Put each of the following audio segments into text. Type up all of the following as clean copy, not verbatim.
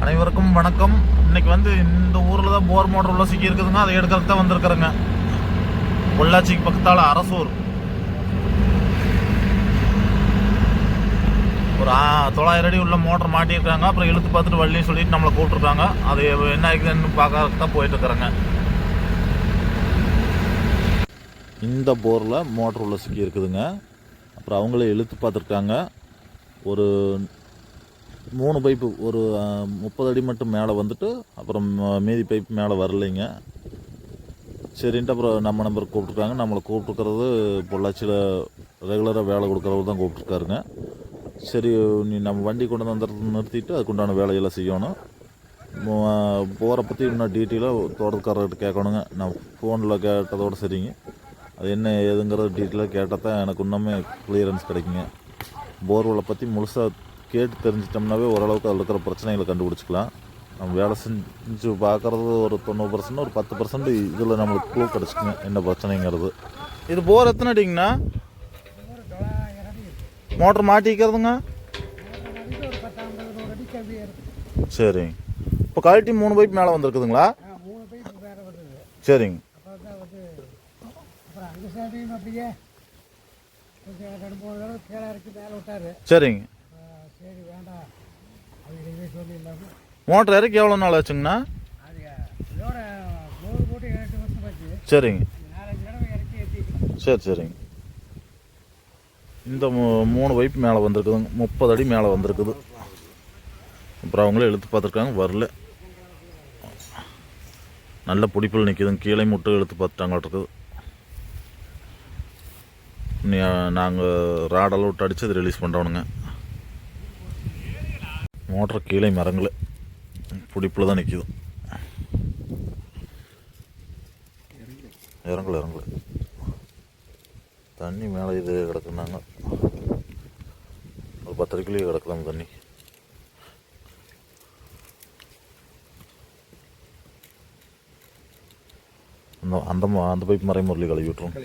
அனைவருக்கும் வணக்கம். இன்னைக்கு இந்த ஊரில் தான் போர் மோட்டர் உள்ள சிக்கி இருக்குதுங்க. அதை எடுக்கிறதுக்கு தான் வந்திருக்கிறேங்க. பொள்ளாச்சிக்கு பக்கத்தால் அரசூர் ஒரு 900 அடி உள்ள மோட்டர் மாட்டியிருக்காங்க. அப்புறம் இழுத்து பார்த்துட்டு வள்ளின்னு சொல்லிட்டு நம்மளை கூப்பிட்டுருக்காங்க. அது என்ன ஆகுதுன்னு பார்க்கறதுக்கு தான் போயிட்டு இருக்கிறேங்க. இந்த போரில் மோட்டர் உள்ள சிக்கி இருக்குதுங்க. அப்புறம் அவங்களே இழுத்து பார்த்துருக்காங்க. ஒரு 3 பைப்பு ஒரு 30 அடி மட்டும் மேலே வந்துட்டு அப்புறம் மீதி பைப்பு மேலே வரலைங்க. சரின்ட்டு அப்புறம் நம்ம நம்பர் கூப்பிட்ருக்காங்க. நம்மளை கூப்பிட்டுருக்கிறது பொள்ளாச்சியில் ரெகுலராக வேலை கொடுக்குறவர் தான் கூப்பிட்ருக்காருங்க. சரி, நீ நம்ம வண்டி கொண்டு வந்து நிறுத்திட்டு அதுக்குண்டான வேலையெல்லாம் செய்யணும். போகிற பற்றி இன்னும் டீட்டெயிலாக தோட்டக்காரர்கிட்ட கேட்கணுங்க. நான் ஃபோனில் கேட்டதோடு சரிங்க. அது என்ன ஏதுங்கிறது டீட்டெயிலாக கேட்டால் தான் எனக்கு இன்னுமே கிளியரன்ஸ் கிடைக்குங்க. போர்வெலை பற்றி முழுசாக கேட்டு தெரிஞ்சிட்டோம்னாவே ஓரளவுக்கு அதில் இருக்கிற பிரச்சனைகளை கண்டுபிடிச்சிக்கலாம். நம்ம வேலை செஞ்சு பார்க்குறது ஒரு 90%, ஒரு 10% இதில் நம்மளுக்கு க்ளூ கிடச்சிக்குங்க என்ன பிரச்சனைங்கிறது. இது போர் எத்தனை அடிங்கண்ணா? மோட்டர் மாட்டிக்கிறதுங்க. சரிங்க. இப்போ கழட்டி 3 பைப் மேலே வந்துருக்குதுங்களா? சரிங்க. சரிங்க. மோட்டர் இறக்கி எவ்வளோ நாள் ஆச்சுங்கண்ணா? சரிங்க. சரிங்க. இந்த 3 பைப் மேலே வந்திருக்குதுங்க. 30 அடி மேலே வந்திருக்குது. அப்புறம் அவங்களே இழுத்து பார்த்துருக்காங்க, வரல. நல்ல பிடிப்பில் நிற்கிதுங்க. கீழே முட்டை இழுத்து பார்த்துட்டாங்க இருக்குது. நாங்கள் ராடெல்லாம் விட்டு அடித்து அது ரிலீஸ் பண்ணுறோனுங்க. மோட்டர் கீழே மரங்கள பிடிப்பில் தான் நிற்கிது. இறங்கல தண்ணி மேலே இது கிடக்குனாங்க. ஒரு 10 அடிக்குள்ளேயே கிடக்குதாங்க தண்ணி. அந்த பைப் மறை முரளி கழுவி விட்டுரும்.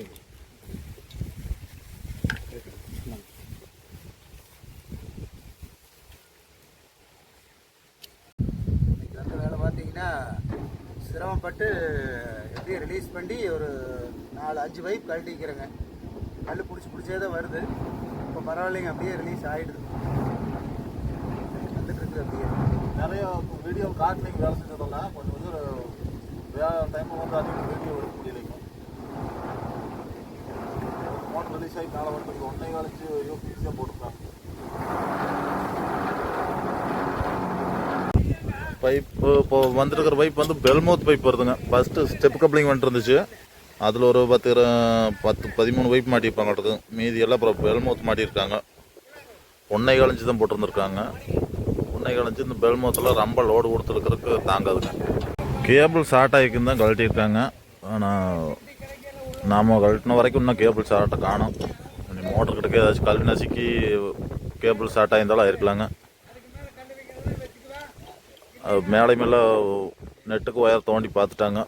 சிரமப்பட்டு எப்படியும் ரிலீஸ் பண்ணி ஒரு 4-5 பைப் கழட்டிக்கிறேங்க. கல் பிடிச்சே தான் வருது. இப்போ பரவாயில்லைங்க, அப்படியே ரிலீஸ் ஆகிடுது. வந்துட்டு இருக்குது. அப்படியே நிறைய வீடியோ காட்டினீங்க வேலை செஞ்சதெல்லாம் கொஞ்சம் வேலை டைமில் அதிகம் வீடியோ எடுக்க முடியலைங்க. மோட்டர் ரிலீஸ் ஆகி மேலே வந்து 1 கழிச்சு யூபிஎஸ்சியாக போட்டுருக்காங்க. பைப்பு இப்போ வந்துருக்கிற பைப் பெல்மவுத் பைப் வருதுங்க. ஃபஸ்ட்டு ஸ்டெப் கப்ளிங் வந்துருந்துச்சு. அதில் ஒரு 10-13 பைப் மாட்டியிருப்பாங்க. மீதி எல்லாம் அப்புறம் பெல்மவுத் மாட்டியிருக்காங்க. 1 கழிஞ்சு தான் போட்டிருந்துருக்காங்க. 1 கழிஞ்சு இந்த பெல்மவுத்தில் ரொம்ப லோடு கொடுத்துருக்கிறதுக்கு தாங்காதுங்க. கேபிள் ஷார்ட் ஆகிக்குன்னு தான் கழட்டியிருக்காங்க. ஆனால் நாம் கழட்டின வரைக்கும் இன்னும் கேபிள் ஷார்ட்டை காணும். மோட்டர் கிட்டக்க ஏதாச்சும் கல் நசுக்கி கேபிள் ஷார்ட் ஆகியிருந்தாலும் ஆயிருக்கலாங்க. அது மேலே நெட்டுக்கு ஒயர் தோண்டி பார்த்துட்டாங்க.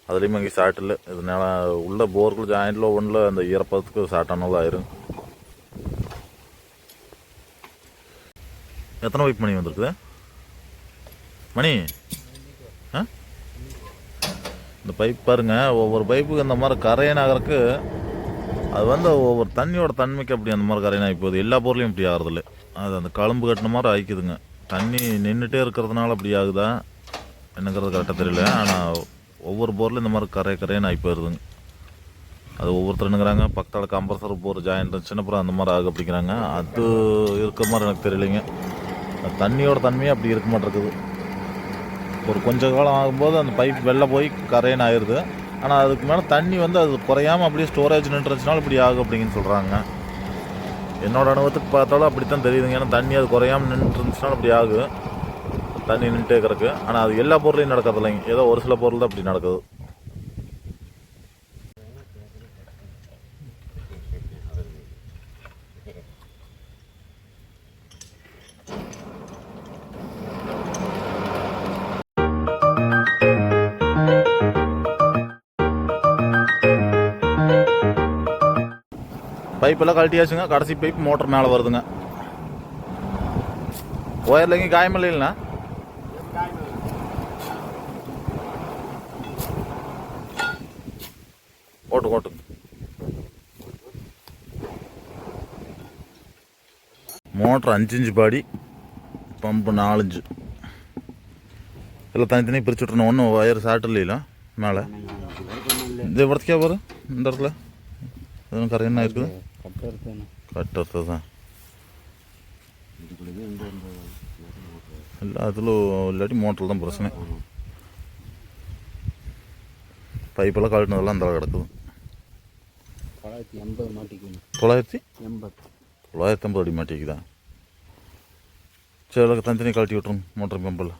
அதுலேயுமே அங்கே ஷார்ட் இல்லை. இதனால உள்ள போர்கள் ஜாயிண்டில் ஒன்றில் அந்த ஈரப்பதத்துக்கு ஷார்ட் ஆனாலும் ஆயிரும். எத்தனை பைப் மணி வந்துருக்குது மணி? இந்த பைப் பாருங்க, ஒவ்வொரு பைப்புக்கு இந்த மாதிரி கரையன் ஆகிறதுக்கு அது ஒவ்வொரு தண்ணியோட தன்மைக்கு அப்படி அந்த மாதிரி கரையன் ஆகி போகுது. எல்லா பொருளையும் இப்படி ஆகிறதில்ல. அது அந்த கழும்பு கட்டின மாதிரி ஆகிக்குதுங்க. தண்ணி நின்றுட்டே இருக்கிறதுனால அப்படி ஆகுதா என்னங்கிறது கரெக்டாக தெரியல. ஆனால் ஒவ்வொரு போரில் இந்த மாதிரி கரையன்னு ஆகி போயிடுதுங்க. அது ஒவ்வொருத்தருங்கிறாங்க பக்கத்தால் கம்ப்ரஸர் போர் ஜாயின் இருந்துச்சுன்னா அப்புறம் அந்த மாதிரி ஆகு அப்படிங்கிறாங்க. அது இருக்கிற மாதிரி எனக்கு தெரியலைங்க. தண்ணியோட தன்மையே அப்படி இருக்க மாட்டேருக்குது. ஒரு கொஞ்சம் காலம் ஆகும்போது அந்த பைப் வெளில போய் கரையன்னு ஆயிடுது. ஆனால் அதுக்கு மேலே தண்ணி அது குறையாமல் அப்படியே ஸ்டோரேஜ் நின்றுச்சுனாலும் இப்படி ஆகும் அப்படிங்கன்னு சொல்கிறாங்க. என்னோட அனுபவத்துக்கு பார்த்தாலும் அப்படித்தான் தெரியுதுங்க. ஏன்னா தண்ணி அது குறையாமல் நின்றுட்டு இருந்துச்சுனாலும் அப்படி ஆகும், தண்ணி நின்றுட்டே கிடக்கு. ஆனால் அது எல்லா பொருளையும் நடக்கிறது இல்லைங்க. ஏதோ ஒரு சில பொருள் தான் அப்படி நடக்குது. பைப்பெல்லாம் கழட்டியாச்சுங்க. கடைசி பைப் மோட்டர் மேலே வருதுங்க. ஒயரில் எங்கேயும் காயமில்லைங்கண்ணா? ஓட்டுங்க. மோட்ரு 5 இன்ச்சு பாடி, பம்பு 4 இன்ச்சு. எல்லாம் தனித்தனியாக பிரித்து விட்றணும். ஒன்றும் ஒயர் ஷார்ட் இல்லைங்களா மேலே? இந்த இடத்துக்கே வரும். இந்த இடத்துல எதுவும் கரை என்ன இருக்குது? கட்டறது தான் எல்லாத்துலும். இல்லாட்டி மோட்டரில் தான் பிரச்சனை. பைப்பெல்லாம் கழட்டினதெல்லாம் அந்த கிடக்குது. 980 மாட்டிக்கணும். 980 அடி மாட்டிக்குதா? சரி, தனித்தனி கழட்டி விட்ருங்க மோட்டர் பம்பில்.